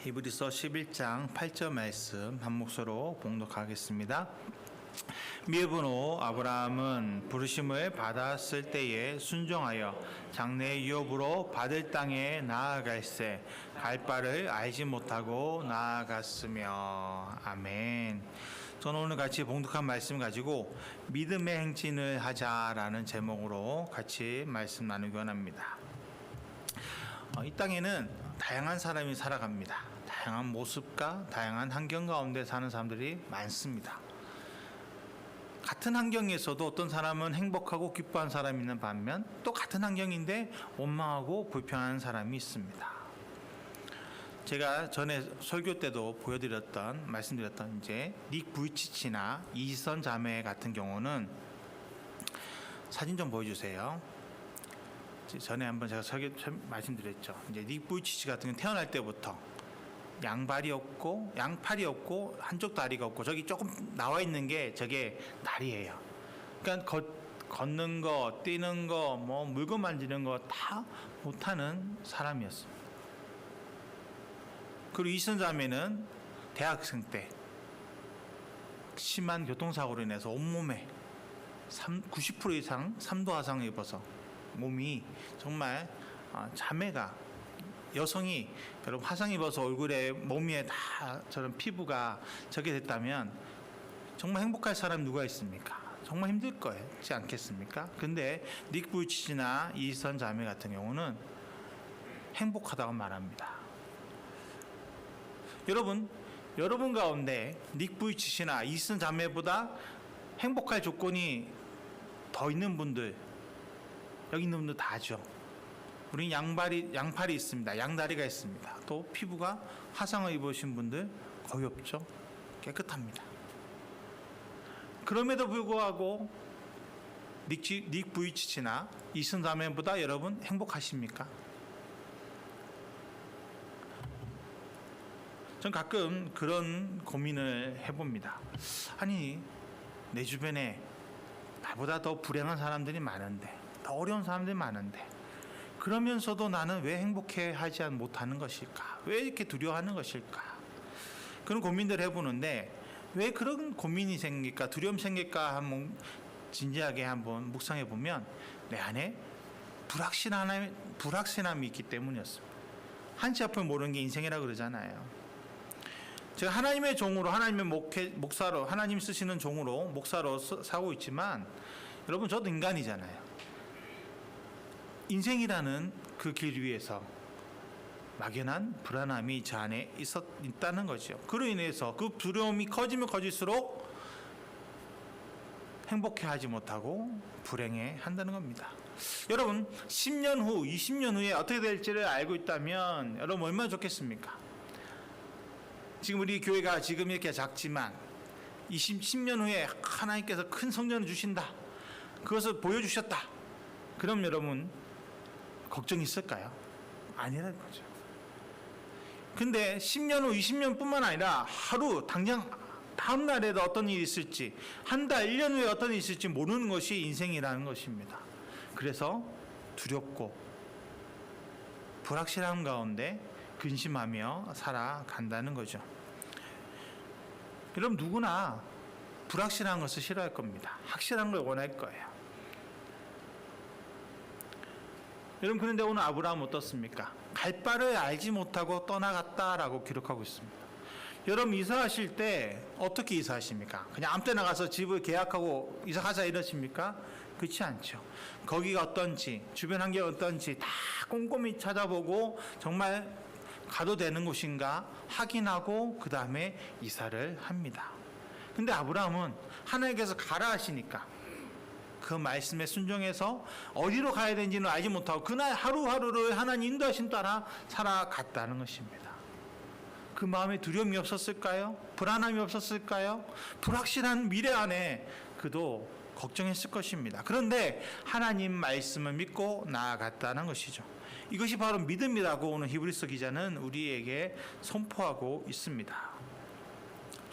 히브리서 11장 8절 말씀 한 목소리로 봉독하겠습니다. 미브노 아브라함은 부르심을 받았을 때에 순종하여 장래의 유업으로 받을 땅에 나아갈새 갈 바를 알지 못하고 나아갔으며. 아멘. 저는 오늘 같이 봉독한 말씀 가지고 믿음의 행진을 하자라는 제목으로 같이 말씀 나누기 원합니다. 이 땅에는 다양한 사람이 살아갑니다. 다양한 모습과 다양한 환경 가운데 사는 사람들이 많습니다. 같은 환경에서도 어떤 사람은 행복하고 기뻐한 사람이 있는 반면 또 같은 환경인데 원망하고 불평하는 사람이 있습니다. 제가 전에 설교 때도 말씀드렸던 이제 닉 부이치치나 이지선 자매 같은 경우는 사진 좀 보여주세요. 전에 한번 제가 말씀드렸죠. 이제 닉 부이치치 같은 경우는 태어날 때부터 양팔이 없고 한쪽 다리가 없고 저기 조금 나와 있는 게 저게 다리예요. 그러니까 걷는 거, 뛰는 거, 물건 만지는 거 다 못하는 사람이었습니다. 그리고 이지선 자매는 대학생 때 심한 교통사고로 인해서 온몸에 90% 이상 3도 화상을 입어서 몸이 정말 자매가 여성이 여러분 화상 입어서 얼굴에 몸 위에 다 저런 피부가 저게 됐다면 정말 행복할 사람 누가 있습니까? 정말 힘들 거지 않겠습니까? 근데 닉 부이치치나 이지선 자매 같은 경우는 행복하다고 말합니다. 여러분 가운데 닉 부이치치나 이지선 자매보다 행복할 조건이 더 있는 분들, 여기 있는 분들 다 아죠. 우린 양팔이 있습니다. 양다리가 있습니다. 또 피부가 화상을 입으신 분들 거의 없죠. 깨끗합니다. 그럼에도 불구하고 닉 부이치치나 이지선 자매보다 여러분 행복하십니까? 전 가끔 그런 고민을 해봅니다. 아니, 내 주변에 나보다 더 불행한 사람들이 많은데, 더 어려운 사람들이 많은데, 그러면서도 나는 왜 행복해 하지 못하는 것일까? 왜 이렇게 두려워하는 것일까? 그런 고민들을 해보는데, 왜 그런 고민이 생길까? 두려움 생길까? 한번 진지하게 한번 묵상해 보면, 내 안에 불확실함이 있기 때문이었습니다. 한치 앞을 모르는 게 인생이라고 그러잖아요. 제가 하나님의 종으로, 하나님의 목사로, 하나님 쓰시는 종으로, 목사로 살고 있지만, 여러분, 저도 인간이잖아요. 인생이라는 그 길 위에서 막연한 불안함이 저 안에 있다는 거죠. 그로 인해서 그 두려움이 커지면 커질수록 행복해 하지 못하고 불행해 한다는 겁니다. 여러분, 10년 후, 20년 후에 어떻게 될지를 알고 있다면 여러분 얼마나 좋겠습니까? 지금 우리 교회가 지금 이렇게 작지만 10년 후에 하나님께서 큰 성전을 주신다. 그것을 보여주셨다. 그럼 여러분 걱정이 있을까요? 아니라는 거죠. 근데 10년 후 20년 뿐만 아니라 하루 당장 다음 날에도 어떤 일이 있을지, 한 달 1년 후에 어떤 일이 있을지 모르는 것이 인생이라는 것입니다. 그래서 두렵고 불확실함 가운데 근심하며 살아간다는 거죠. 여러분 누구나 불확실한 것을 싫어할 겁니다. 확실한 걸 원할 거예요. 여러분 그런데 오늘 아브라함은 어떻습니까? 갈 바를 알지 못하고 떠나갔다라고 기록하고 있습니다. 여러분 이사하실 때 어떻게 이사하십니까? 그냥 아무 때나 가서 집을 계약하고 이사가자 이러십니까? 그렇지 않죠. 거기가 어떤지, 주변 환경이 어떤지 다 꼼꼼히 찾아보고 정말 가도 되는 곳인가 확인하고 그 다음에 이사를 합니다. 근데 아브라함은 하나님께서 가라 하시니까 그 말씀에 순종해서 어디로 가야 되는지는 알지 못하고 그날 하루하루를 하나님 인도하신 따라 살아갔다는 것입니다. 그 마음에 두려움이 없었을까요? 불안함이 없었을까요? 불확실한 미래 안에 그도 걱정했을 것입니다. 그런데 하나님 말씀을 믿고 나아갔다는 것이죠. 이것이 바로 믿음이라고 오늘 히브리서 기자는 우리에게 선포하고 있습니다.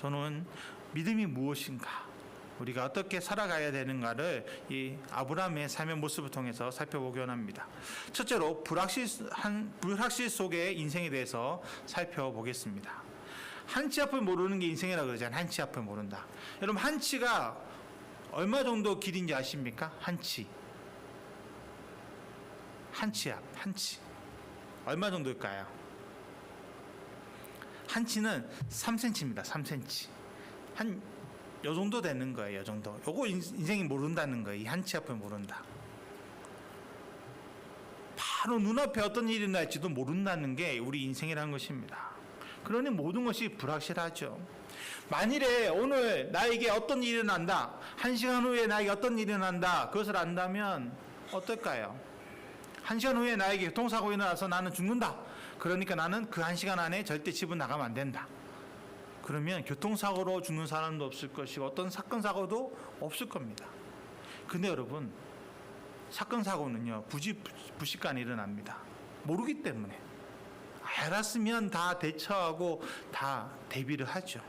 저는 믿음이 무엇인가? 우리가 어떻게 살아가야 되는가를 이 아브라함의 삶의 모습을 통해서 살펴보기 원합니다. 첫째로 불확실 속의 인생에 대해서 살펴보겠습니다. 한치 앞을 모르는 게 인생이라고 그러잖아요. 한치 앞을 모른다. 여러분, 한치가 얼마 정도 길인지 아십니까? 한치 앞, 한치 얼마 정도일까요? 한치는 3cm입니다. 3cm. 요 정도 되는 거예요. 요 정도. 요거 인생이 모른다는 거예요. 이 한치 앞을 모른다. 바로 눈앞에 어떤 일이 날지도 모른다는 게 우리 인생이라는 것입니다. 그러니 모든 것이 불확실하죠. 만일에 오늘 나에게 어떤 일이 난다, 1시간 후에 나에게 어떤 일이 난다, 그것을 안다면 어떨까요? 1시간 후에 나에게 교통사고 일어나서 나는 죽는다. 그러니까 나는 그 1시간 안에 절대 집을 나가면 안 된다. 그러면 교통사고로 죽는 사람도 없을 것이고 어떤 사건 사고도 없을 겁니다. 근데 여러분, 사건 사고는요 부식간에 일어납니다. 모르기 때문에. 알았으면 다 대처하고 다 대비를 하죠.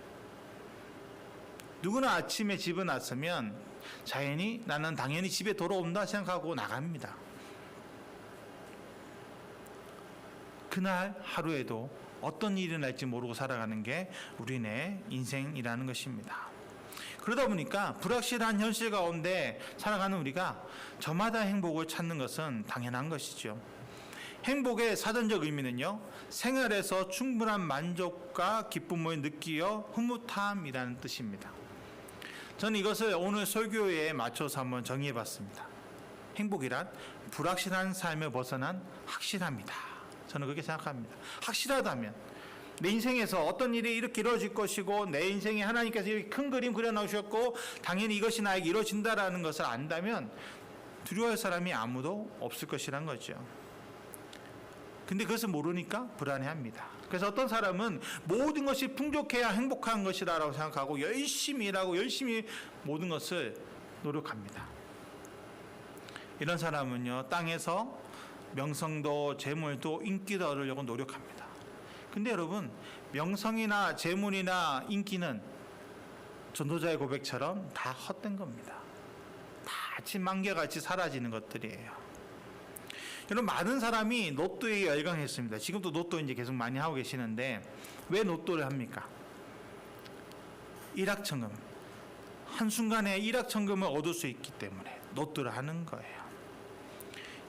누구나 아침에 집에 났으면 자연히 나는 당연히 집에 돌아온다 생각하고 나갑니다. 그날 하루에도 어떤 일이 날지 모르고 살아가는 게 우리네 인생이라는 것입니다. 그러다 보니까 불확실한 현실 가운데 살아가는 우리가 저마다 행복을 찾는 것은 당연한 것이죠. 행복의 사전적 의미는요, 생활에서 충분한 만족과 기쁨을 느끼어 흐뭇함이라는 뜻입니다. 저는 이것을 오늘 설교에 맞춰서 한번 정의해 봤습니다. 행복이란 불확실한 삶을 벗어난 확실함이다. 저는 그렇게 생각합니다. 확실하다면 내 인생에서 어떤 일이 이렇게 이루어질 것이고 내 인생에 하나님께서 이렇게 큰 그림 그려놓으셨고 당연히 이것이 나에게 이루어진다라는 것을 안다면 두려워할 사람이 아무도 없을 것이란 거죠. 근데 그것을 모르니까 불안해합니다. 그래서 어떤 사람은 모든 것이 풍족해야 행복한 것이라고 생각하고 열심히 일하고 열심히 모든 것을 노력합니다. 이런 사람은요, 땅에서 명성도 재물도 인기도 얻으려고 노력합니다. 근데 여러분, 명성이나 재물이나 인기는 전도자의 고백처럼 다 헛된 겁니다. 다 만개같이 사라지는 것들이에요. 여러분, 많은 사람이 로또에 열광했습니다. 지금도 로또 이제 계속 많이 하고 계시는데 왜 로또를 합니까? 일확천금. 한순간에 일확천금을 얻을 수 있기 때문에 로또를 하는 거예요.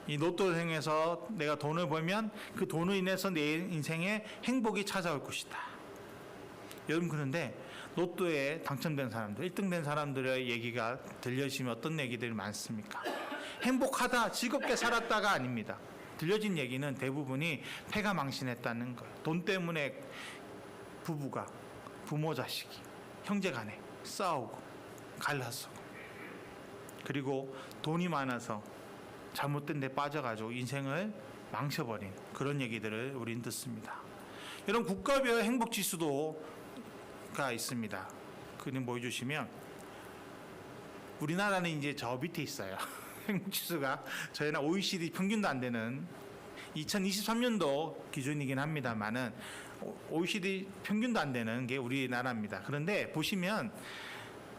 이 로또를 통해서 내가 돈을 벌면 그 돈으로 인해서 내 인생에 행복이 찾아올 것이다. 여러분, 그런데 로또에 당첨된 사람들, 1등 된 사람들의 얘기가 들려지면 어떤 얘기들이 많습니까? 행복하다, 즐겁게 살았다가 아닙니다. 들려진 얘기는 대부분이 패가 망신했다는 거예요. 돈 때문에 부모 자식이, 형제 간에 싸우고 갈라서고, 그리고 돈이 많아서 잘못된 데 빠져가지고 인생을 망쳐버린 그런 얘기들을 우리는 듣습니다. 여러분, 국가별 행복지수도가 있습니다. 그림 보여주시면 우리나라는 이제 저 밑에 있어요. 행복지수가 저희는 OECD 평균도 안 되는 2023년도 기준이긴 합니다만은 OECD 평균도 안 되는 게 우리나라입니다. 그런데 보시면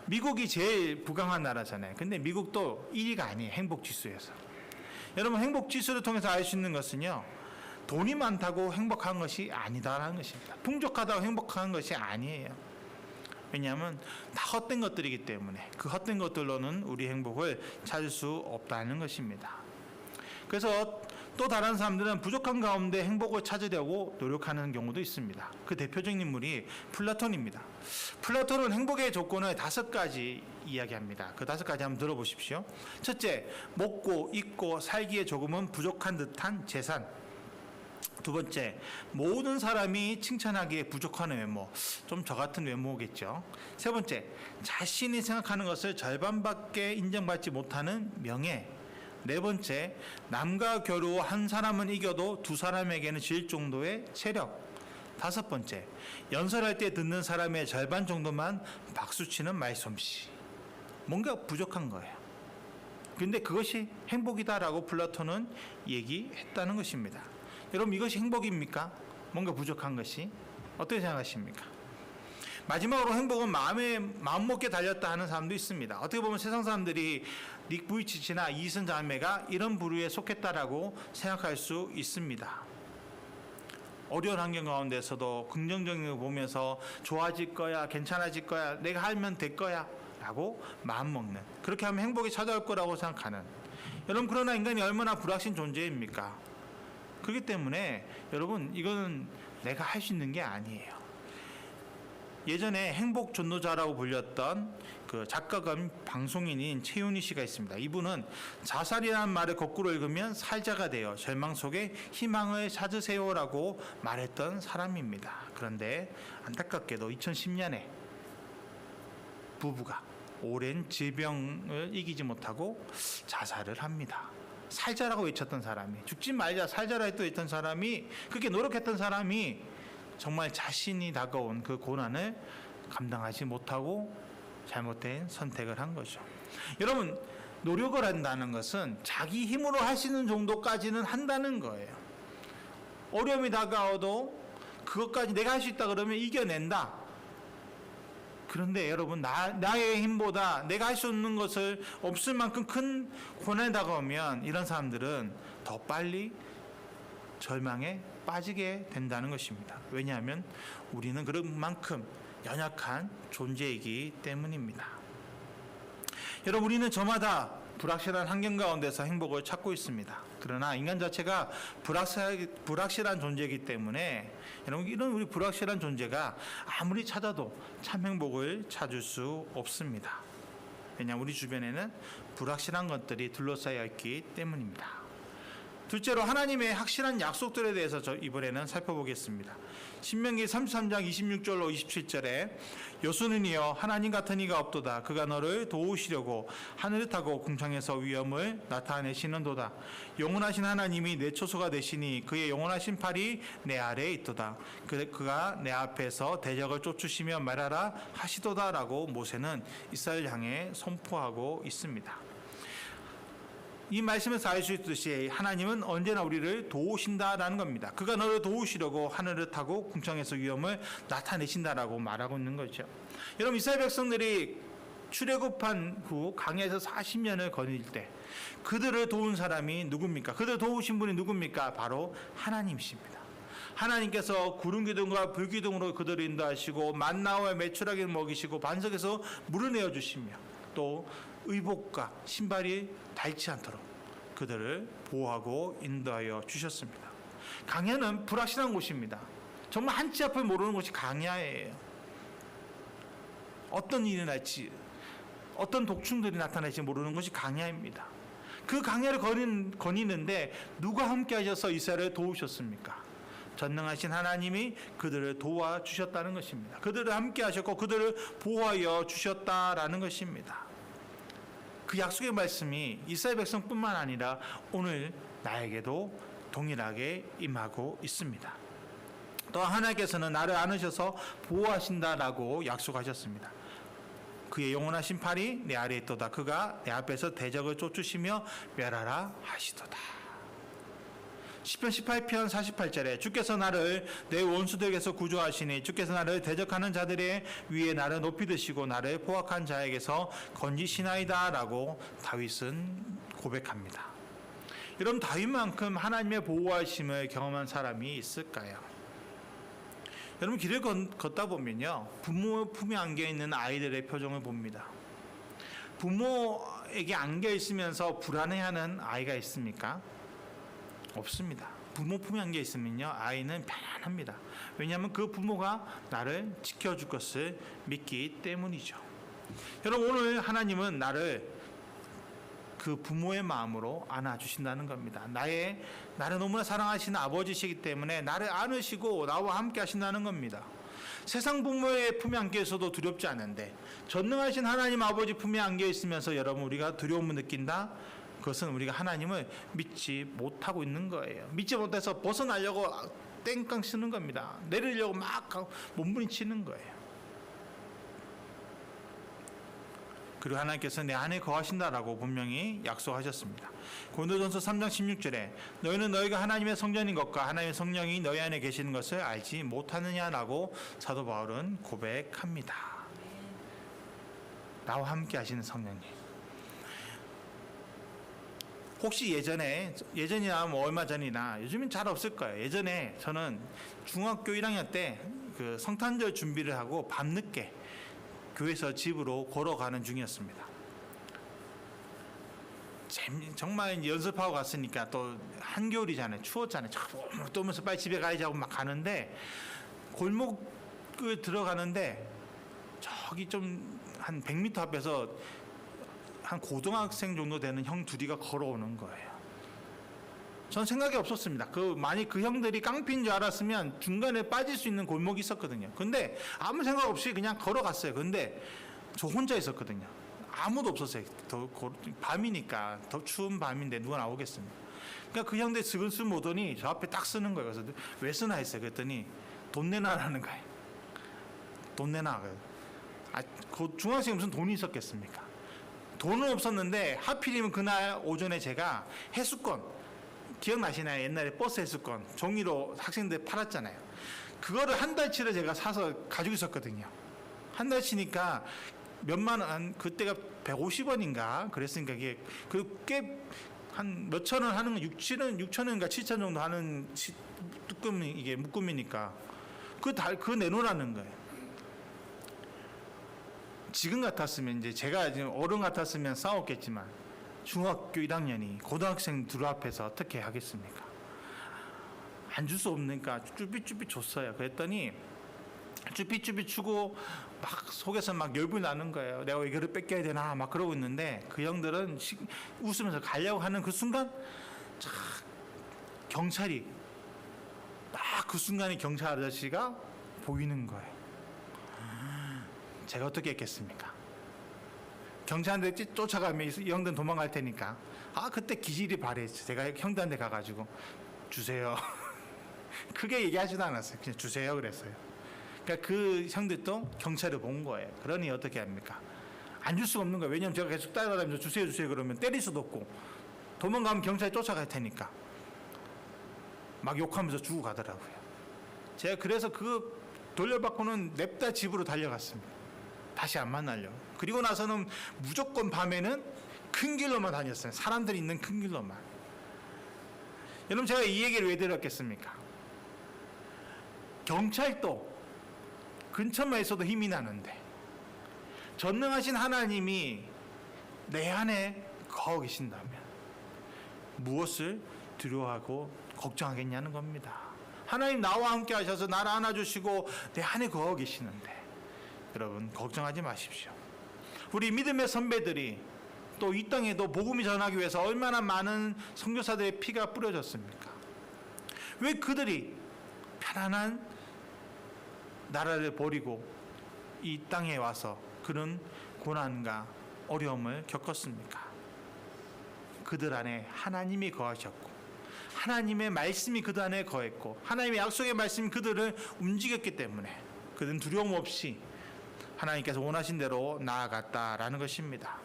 미국이 제일 부강한 나라잖아요. 근데 미국도 1위가 아니에요. 행복지수에서. 여러분, 행복지수를 통해서 알 수 있는 것은요, 돈이 많다고 행복한 것이 아니다라는 것입니다. 풍족하다고 행복한 것이 아니에요. 왜냐하면 다 헛된 것들이기 때문에 그 헛된 것들로는 우리 행복을 찾을 수 없다는 것입니다. 그래서 또 다른 사람들은 부족한 가운데 행복을 찾으려고 노력하는 경우도 있습니다. 그 대표적인 인물이 플라톤입니다. 플라톤은 행복의 조건을 5가지 이야기합니다. 그 5가지 한번 들어보십시오. 첫째, 먹고 입고 살기에 조금은 부족한 듯한 재산. 두 번째, 모든 사람이 칭찬하기에 부족한 외모. 좀 저 같은 외모겠죠. 세 번째, 자신이 생각하는 것을 절반밖에 인정받지 못하는 명예. 네 번째, 남과 겨루 한 사람은 이겨도 두 사람에게는 질 정도의 체력. 5번째, 연설할 때 듣는 사람의 절반 정도만 박수치는 말솜씨. 뭔가 부족한 거예요. 근데 그것이 행복이다라고 플라톤은 얘기했다는 것입니다. 여러분, 이것이 행복입니까? 뭔가 부족한 것이? 어떻게 생각하십니까? 마지막으로 행복은 마음먹게 달렸다 하는 사람도 있습니다. 어떻게 보면 세상 사람들이 닉 부이치치나 이슨 자매가 이런 부류에 속했다라고 생각할 수 있습니다. 어려운 환경 가운데서도 긍정적인 거 보면서 좋아질 거야, 괜찮아질 거야, 내가 하면 될 거야 라고 마음먹는, 그렇게 하면 행복이 찾아올 거라고 생각하는, 여러분 그러나 인간이 얼마나 불확신 존재입니까? 그렇기 때문에 여러분 이거는 내가 할 수 있는 게 아니에요. 예전에 행복 전도자라고 불렸던 그 작가겸 방송인인 최윤희 씨가 있습니다. 이분은 자살이라는 말을 거꾸로 읽으면 살자가 되어 절망 속에 희망을 찾으세요라고 말했던 사람입니다. 그런데 안타깝게도 2010년에 부부가 오랜 질병을 이기지 못하고 자살을 합니다. 살자라고 외쳤던 사람이, 죽지 말자 살자라고 했던 사람이, 그렇게 노력했던 사람이 정말 자신이 다가온 그 고난을 감당하지 못하고 잘못된 선택을 한 거죠. 여러분, 노력을 한다는 것은 자기 힘으로 할 수 있는 정도까지는 한다는 거예요. 어려움이 다가와도 그것까지 내가 할 수 있다 그러면 이겨낸다. 그런데 여러분, 나의 힘보다 내가 할 수 없는 것을 없을 만큼 큰 고난이 다가오면 이런 사람들은 더 빨리 절망에 빠지게 된다는 것입니다. 왜냐하면 우리는 그만큼 연약한 존재이기 때문입니다. 여러분, 우리는 저마다 불확실한 환경 가운데서 행복을 찾고 있습니다. 그러나 인간 자체가 불확실한 존재이기 때문에 여러분, 이런 우리 불확실한 존재가 아무리 찾아도 참 행복을 찾을 수 없습니다. 왜냐하면 우리 주변에는 불확실한 것들이 둘러싸여 있기 때문입니다. 둘째로 하나님의 확실한 약속들에 대해서 이번에는 살펴보겠습니다. 신명기 33장 26절로 27절에 여수는 이여 하나님 같은 이가 없도다. 그가 너를 도우시려고 하늘을 타고 궁창에서 위엄을 나타내시는도다. 영원하신 하나님이 내 초소가 되시니 그의 영원하신 팔이 내 아래에 있도다. 그가 내 앞에서 대적을 쫓으시며 말하라 하시도다라고 모세는 이스라엘 향해 선포하고 있습니다. 이 말씀에서 알 수 있듯이 하나님은 언제나 우리를 도우신다라는 겁니다. 그가 너를 도우시려고 하늘을 타고 궁창에서 위엄을 나타내신다라고 말하고 있는 거죠. 여러분, 이스라엘 백성들이 출애굽한 후 광야에서 40년을 거닐 때 그들을 도운 사람이 누굽니까? 그들을 도우신 분이 누굽니까? 바로 하나님이십니다. 하나님께서 구름 기둥과 불 기둥으로 그들을 인도하시고 만나와 메추라기를 먹이시고 반석에서 물을 내어 주시며 또 의복과 신발이 닳지 않도록 그들을 보호하고 인도하여 주셨습니다. 광야는 불확실한 곳입니다. 정말 한치 앞을 모르는 곳이 광야예요. 어떤 일이 날지, 어떤 독충들이 나타날지 모르는 것이 광야입니다. 그 광야를 거니는데 누가 함께 하셔서 이스라엘을 도우셨습니까? 전능하신 하나님이 그들을 도와주셨다는 것입니다. 그들을 함께 하셨고 그들을 보호하여 주셨다라는 것입니다. 그 약속의 말씀이 이스라엘 백성뿐만 아니라 오늘 나에게도 동일하게 임하고 있습니다. 또 하나님께서는 나를 안으셔서 보호하신다라고 약속하셨습니다. 그의 영원하신 팔이 내 아래에 있도다. 그가 내 앞에서 대적을 쫓으시며 멸하라 하시도다. 시편 18편 48절에 주께서 나를 내 원수들에게서 구조하시니 주께서 나를 대적하는 자들의 위에 나를 높이 드시고 나를 포악한 자에게서 건지시나이다 라고 다윗은 고백합니다. 여러분, 다윗만큼 하나님의 보호하심을 경험한 사람이 있을까요? 여러분, 길을 걷다 보면요, 부모 품에 안겨있는 아이들의 표정을 봅니다. 부모에게 안겨있으면서 불안해하는 아이가 있습니까? 없습니다. 부모 품에 안겨 있으면요, 아이는 편안합니다. 왜냐하면 그 부모가 나를 지켜줄 것을 믿기 때문이죠. 여러분, 오늘 하나님은 나를 그 부모의 마음으로 안아주신다는 겁니다. 나를 너무나 사랑하시는 아버지시기 때문에 나를 안으시고 나와 함께 하신다는 겁니다. 세상 부모의 품에 안겨 있어도 두렵지 않은데 전능하신 하나님 아버지 품에 안겨 있으면서 여러분, 우리가 두려움을 느낀다? 그것은 우리가 하나님을 믿지 못하고 있는 거예요. 믿지 못해서 벗어나려고 땡깡 쓰는 겁니다. 내리려고 막 몸부림치는 거예요. 그리고 하나님께서 내 안에 거하신다라고 분명히 약속하셨습니다. 고린도전서 3장 16절에 너희는 너희가 하나님의 성전인 것과 하나님의 성령이 너희 안에 계시는 것을 알지 못하느냐라고 사도 바울은 고백합니다. 나와 함께 하시는 성령님. 혹시 예전이나 뭐 얼마 전이나, 요즘은 잘 없을 거예요. 예전에 저는 중학교 1학년 때 그 성탄절 준비를 하고 밤늦게 교회에서 집으로 걸어가는 중이었습니다. 정말 연습하고 갔으니까 또 한겨울이잖아요. 추웠잖아요. 또 오면서 빨리 집에 가야지 하고 막 가는데, 골목을 들어가는데 저기 좀 한 100m 앞에서 한 고등학생 정도 되는 형 둘이가 걸어오는 거예요. 전 생각이 없었습니다. 만약 그 형들이 깡패인 줄 알았으면 중간에 빠질 수 있는 골목이 있었거든요. 근데 아무 생각 없이 그냥 걸어갔어요. 근데 저 혼자 있었거든요. 아무도 없었어요. 밤이니까, 더 추운 밤인데 누가 나오겠습니까? 그러니까 그 형들 슬슬 오더니 저 앞에 딱 쓰는 거예요. 그래서 왜 쓰나 했어요. 그랬더니 돈 내놔라는 거예요. 돈 내놔. 그 중학생이 무슨 돈이 있었겠습니까? 돈은 없었는데 하필이면 그날 오전에 제가 해수권, 기억나시나요? 옛날에 버스 해수권 종이로 학생들 팔았잖아요. 그거를 한 달치를 제가 사서 가지고 있었거든요. 한 달치니까 몇만 원, 그때가 150원인가 그랬으니까 이게 꽤 한 몇천 원 하는 거, 6천 원인가 7천 정도 하는 이게 묶음이니까 그 내놓으라는 거예요. 지금 같았으면, 이제 제가 지금 어른 같았으면 싸웠겠지만, 중학교 1학년이 고등학생 둘 앞에서 어떻게 하겠습니까? 안 줄 수 없으니까 쭈삣쭈삣 줬어요. 그랬더니 쭈삣쭈삣 주고 막 속에서 막 열불 나는 거예요. 내가 왜 이거를 뺏겨야 되나 막 그러고 있는데, 그 형들은 웃으면서 가려고 하는 그 순간 경찰이 딱 그 순간에 경찰 아저씨가 보이는 거예요. 제가 어떻게 했겠습니까? 경찰한테 쫓아가면 이 형들은 도망갈 테니까, 그때 기질이 발휘했죠. 제가 형들한테 가가지고 주세요. 크게 얘기하지도 않았어요. 그냥 주세요 그랬어요. 그러니까 그 형들도 경찰을 본 거예요. 그러니 어떻게 합니까? 안 줄 수가 없는 거예요. 왜냐하면 제가 계속 따라다니면서 주세요 그러면 때릴 수도 없고, 도망가면 경찰이 쫓아갈 테니까 막 욕하면서 주고 가더라고요. 제가 그래서 그거 돌려받고는 냅다 집으로 달려갔습니다. 다시 안 만나려고. 그리고 나서는 무조건 밤에는 큰 길로만 다녔어요. 사람들이 있는 큰 길로만. 여러분, 제가 이 얘기를 왜 드렸겠습니까? 경찰도 근처만 있어도 힘이 나는데, 전능하신 하나님이 내 안에 거하고 계신다면 무엇을 두려워하고 걱정하겠냐는 겁니다. 하나님 나와 함께 하셔서 나를 안아주시고 내 안에 거하고 계시는데, 여러분 걱정하지 마십시오. 우리 믿음의 선배들이 또 이 땅에도 복음이 전하기 위해서 얼마나 많은 선교사들의 피가 뿌려졌습니까? 왜 그들이 편안한 나라를 버리고 이 땅에 와서 그런 고난과 어려움을 겪었습니까? 그들 안에 하나님이 거하셨고, 하나님의 말씀이 그들 안에 거했고, 하나님의 약속의 말씀이 그들을 움직였기 때문에 그들은 두려움 없이 하나님께서 원하신 대로 나아갔다라는 것입니다.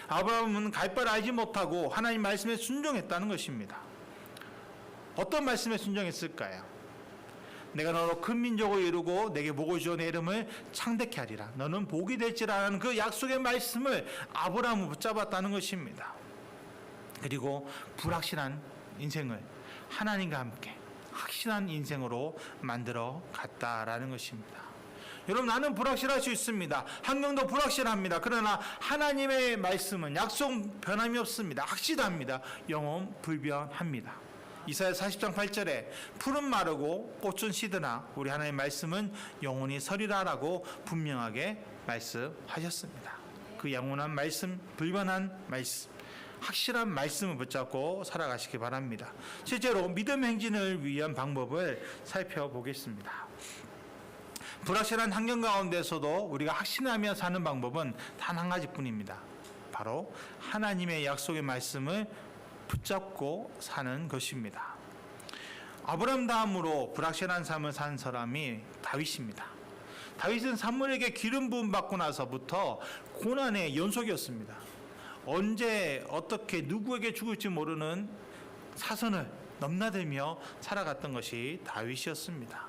아브라함은 갈 바를 알지 못하고 하나님 말씀에 순종했다는 것입니다. 어떤 말씀에 순종했을까요? 내가 너로 큰 민족을 이루고 내게 복을 주어 내 이름을 창대케 하리라. 너는 복이 될지라는 그 약속의 말씀을 아브라함은 붙잡았다는 것입니다. 그리고 불확실한 인생을 하나님과 함께 확실한 인생으로 만들어 갔다라는 것입니다. 여러분, 나는 불확실할 수 있습니다. 환경도 불확실합니다. 그러나 하나님의 말씀은 약속 변함이 없습니다. 확실합니다. 영원 불변합니다. 이사야 40장 8절에 풀은 마르고 꽃은 시드나 우리 하나님의 말씀은 영원히 서리라라고 분명하게 말씀하셨습니다. 그 영원한 말씀, 불변한 말씀, 확실한 말씀을 붙잡고 살아가시기 바랍니다. 실제로 믿음 행진을 위한 방법을 살펴보겠습니다. 불확실한 환경 가운데서도 우리가 확신하며 사는 방법은 단 한 가지뿐입니다. 바로 하나님의 약속의 말씀을 붙잡고 사는 것입니다. 아브라함 다음으로 불확실한 삶을 산 사람이 다윗입니다. 다윗은 사무엘에게 기름 부음 받고 나서부터 고난의 연속이었습니다. 언제 어떻게 누구에게 죽을지 모르는 사선을 넘나들며 살아갔던 것이 다윗이었습니다.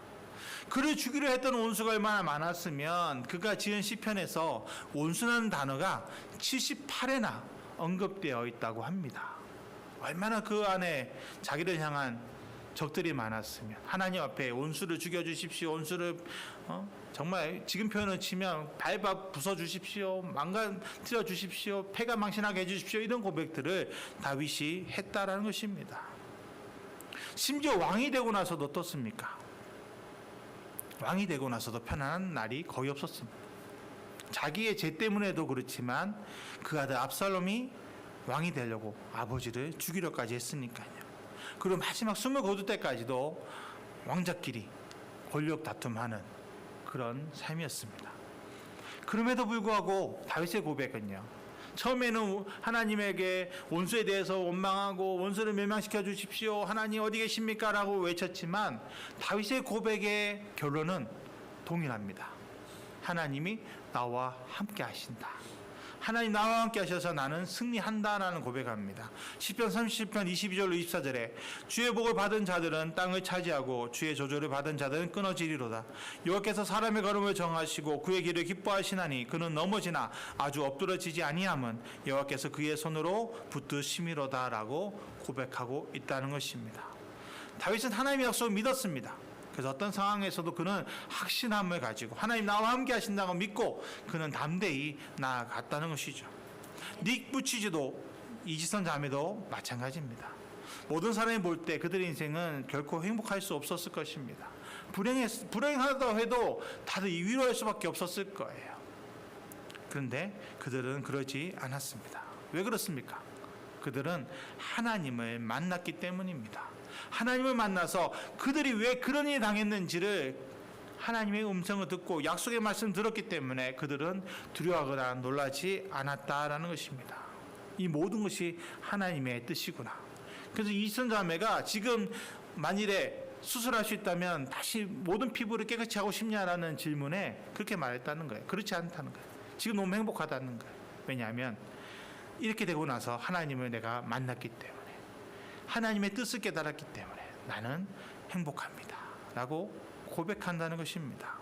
그를 죽이려 했던 원수가 얼마나 많았으면 그가 지은 시편에서 원수라는 단어가 78회나 언급되어 있다고 합니다. 얼마나 그 안에 자기를 향한 적들이 많았으면 하나님 앞에 원수를 죽여주십시오. 원수를 정말 지금 표현을 치면 밟아 부숴주십시오. 망가뜨려 주십시오. 패가 망신하게 해주십시오. 이런 고백들을 다윗이 했다라는 것입니다. 심지어 왕이 되고 나서도 어떻습니까? 왕이 되고 나서도 편안한 날이 거의 없었습니다. 자기의 죄 때문에도 그렇지만 그 아들 압살롬이 왕이 되려고 아버지를 죽이려까지 했으니까요. 그리고 마지막 숨을 거둘 때까지도 왕자끼리 권력 다툼하는 그런 삶이었습니다. 그럼에도 불구하고 다윗의 고백은요, 처음에는 하나님에게 원수에 대해서 원망하고 원수를 멸망시켜 주십시오. 하나님 어디 계십니까? 라고 외쳤지만 다윗의 고백의 결론은 동일합니다. 하나님이 나와 함께 하신다. 하나님 나와 함께 하셔서 나는 승리한다라는 고백합니다. 시편 37편 22절로 24절에 주의 복을 받은 자들은 땅을 차지하고 주의 조조를 받은 자들은 끊어지리로다. 여호와께서 사람의 걸음을 정하시고 그의 길을 기뻐하시나니 그는 넘어지나 아주 엎드러지지 아니함은 여호와께서 그의 손으로 붙드심이로다라고 고백하고 있다는 것입니다. 다윗은 하나님의 약속을 믿었습니다. 그래서 어떤 상황에서도 그는 확신함을 가지고 하나님 나와 함께 하신다고 믿고 그는 담대히 나아갔다는 것이죠. 닉 부치즈도 이지선 자매도 마찬가지입니다. 모든 사람이 볼 때 그들의 인생은 결코 행복할 수 없었을 것입니다. 불행하다 해도 다들 위로할 수밖에 없었을 거예요. 그런데 그들은 그러지 않았습니다. 왜 그렇습니까? 그들은 하나님을 만났기 때문입니다. 하나님을 만나서 그들이 왜 그런 일이 당했는지를 하나님의 음성을 듣고 약속의 말씀을 들었기 때문에 그들은 두려워하거나 놀라지 않았다라는 것입니다. 이 모든 것이 하나님의 뜻이구나. 그래서 이지선 자매가 지금 만일에 수술할 수 있다면 다시 모든 피부를 깨끗이 하고 싶냐라는 질문에 그렇게 말했다는 거예요. 그렇지 않다는 거예요. 지금 너무 행복하다는 거예요. 왜냐하면 이렇게 되고 나서 하나님을 내가 만났기 때문에, 하나님의 뜻을 깨달았기 때문에 나는 행복합니다 라고 고백한다는 것입니다.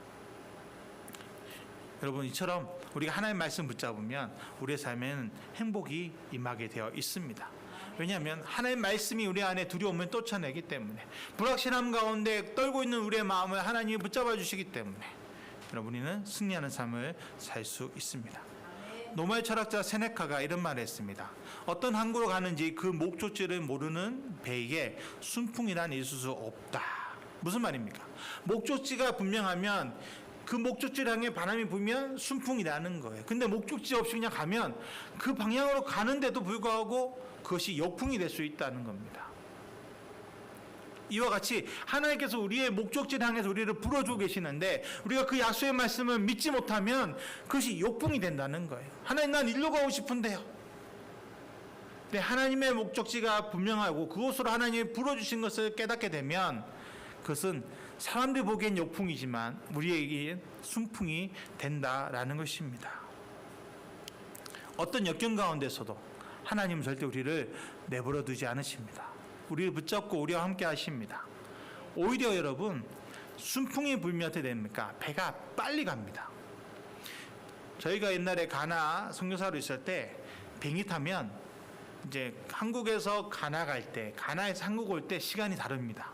여러분, 이처럼 우리가 하나님의 말씀 붙잡으면 우리의 삶에는 행복이 임하게 되어 있습니다. 왜냐하면 하나님의 말씀이 우리 안에 두려움을 쫓아내기 때문에, 불확실함 가운데 떨고 있는 우리의 마음을 하나님이 붙잡아 주시기 때문에 여러분, 우리는 승리하는 삶을 살 수 있습니다. 노말 철학자 세네카가 이런 말을 했습니다. 어떤 항구로 가는지 그 목적지를 모르는 배에게 순풍이란 있을 수 없다. 무슨 말입니까? 목적지가 분명하면 그 목적지를 향해 바람이 불면 순풍이라는 거예요. 근데 목적지 없이 그냥 가면 그 방향으로 가는데도 불구하고 그것이 역풍이 될 수 있다는 겁니다. 이와 같이 하나님께서 우리의 목적지를 향해서 우리를 불어주고 계시는데 우리가 그 약속의 말씀을 믿지 못하면 그것이 역풍이 된다는 거예요. 하나님, 난 일로 가고 싶은데요. 근데 하나님의 목적지가 분명하고 그곳으로 하나님이 불어주신 것을 깨닫게 되면 그것은 사람들이 보기엔 역풍이지만 우리에겐 순풍이 된다라는 것입니다. 어떤 역경 가운데서도 하나님은 절대 우리를 내버려 두지 않으십니다. 우리를 붙잡고 우리와 함께 하십니다. 오히려 여러분, 순풍이 불면 어떻게 됩니까? 배가 빨리 갑니다. 저희가 옛날에 가나 선교사로 있을 때 비행기 타면 이제 한국에서 가나 갈 때, 가나에서 한국 올 때 시간이 다릅니다.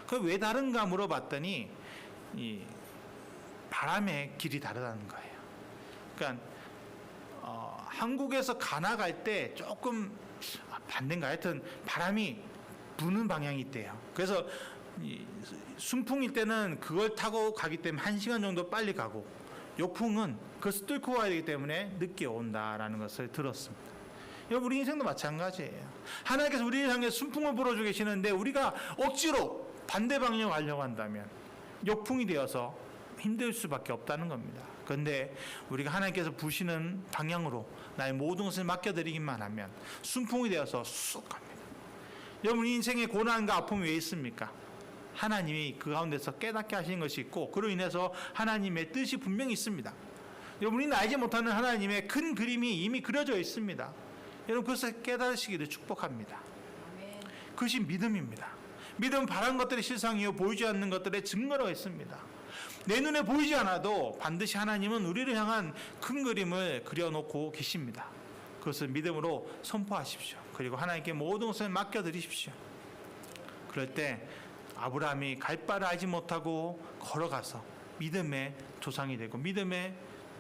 그 왜 다른가 물어봤더니 이 바람의 길이 다르다는 거예요. 그러니까 한국에서 가나 갈 때 조금 반대인가, 하여튼 바람이 부는 방향이 있대요. 그래서 순풍일 때는 그걸 타고 가기 때문에 1시간 정도 빨리 가고, 역풍은 그것을 뚫고 와야 되기 때문에 늦게 온다라는 것을 들었습니다. 여러분, 우리 인생도 마찬가지예요. 하나님께서 우리를 향해 순풍을 불어주고 계시는데 우리가 억지로 반대 방향으로 가려고 한다면 역풍이 되어서 힘들 수밖에 없다는 겁니다. 그런데 우리가 하나님께서 부시는 방향으로 나의 모든 것을 맡겨드리기만 하면 순풍이 되어서 쑥 갑니다. 여러분, 인생의 고난과 아픔이 왜 있습니까? 하나님이 그 가운데서 깨닫게 하시는 것이 있고, 그로 인해서 하나님의 뜻이 분명히 있습니다. 여러분, 우리는 알지 못하는 하나님의 큰 그림이 이미 그려져 있습니다. 여러분, 그것을 깨달으시기를 축복합니다. 그것이 믿음입니다. 믿음은 바라는 것들의 실상이요 보이지 않는 것들의 증거로 있습니다. 내 눈에 보이지 않아도 반드시 하나님은 우리를 향한 큰 그림을 그려놓고 계십니다. 그것을 믿음으로 선포하십시오. 그리고 하나님께 모든 것을 맡겨드리십시오. 그럴 때 아브라함이 갈 바를 알지 못하고 걸어가서 믿음의 조상이 되고 믿음의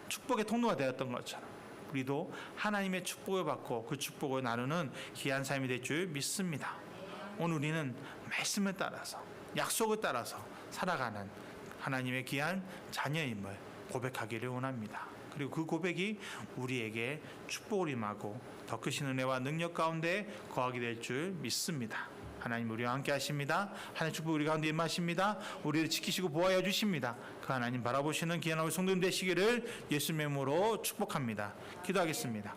축복의 통로가 되었던 것처럼, 우리도 하나님의 축복을 받고 그 축복을 나누는 귀한 삶이 될 줄 믿습니다. 오늘 우리는 말씀을 따라서, 약속을 따라서 살아가는 하나님의 귀한 자녀임을 고백하기를 원합니다. 그리고 그 고백이 우리에게 축복을 임하고 더 크신 은혜와 능력 가운데 거하게 될 줄 믿습니다. 하나님 우리와 함께 하십니다. 하나님 축복 우리 가운데 임하십니다. 우리를 지키시고 보호하여 주십니다. 그 하나님 바라보시는 귀한 우리 성도님 되시기를 예수님의 이름으로 축복합니다. 기도하겠습니다.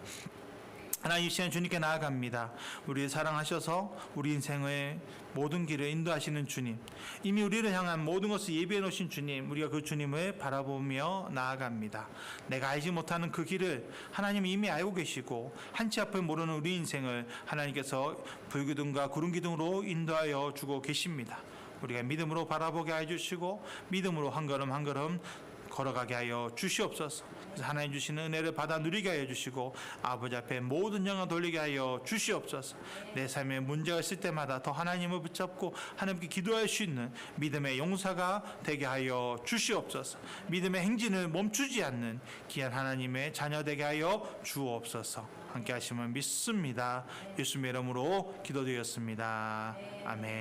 하나님, 이 시간 주님께 나아갑니다. 우리를 사랑하셔서 우리 인생의 모든 길을 인도하시는 주님, 이미 우리를 향한 모든 것을 예비해 놓으신 주님, 우리가 그 주님을 바라보며 나아갑니다. 내가 알지 못하는 그 길을 하나님이 이미 알고 계시고 한치 앞을 모르는 우리 인생을 하나님께서 불기둥과 구름기둥으로 인도하여 주고 계십니다. 우리가 믿음으로 바라보게 해주시고 믿음으로 한 걸음 한 걸음 걸어가게 하여 주시옵소서. 그래서 하나님 주시는 은혜를 받아 누리게 하여 주시고 아버지 앞에 모든 영광 돌리게 하여 주시옵소서. 내 삶에 문제가 있을 때마다 더 하나님을 붙잡고 하나님께 기도할 수 있는 믿음의 용사가 되게 하여 주시옵소서. 믿음의 행진을 멈추지 않는 귀한 하나님의 자녀 되게 하여 주옵소서. 함께 하시면 믿습니다. 예수님의 이름으로 기도드렸습니다. 아멘.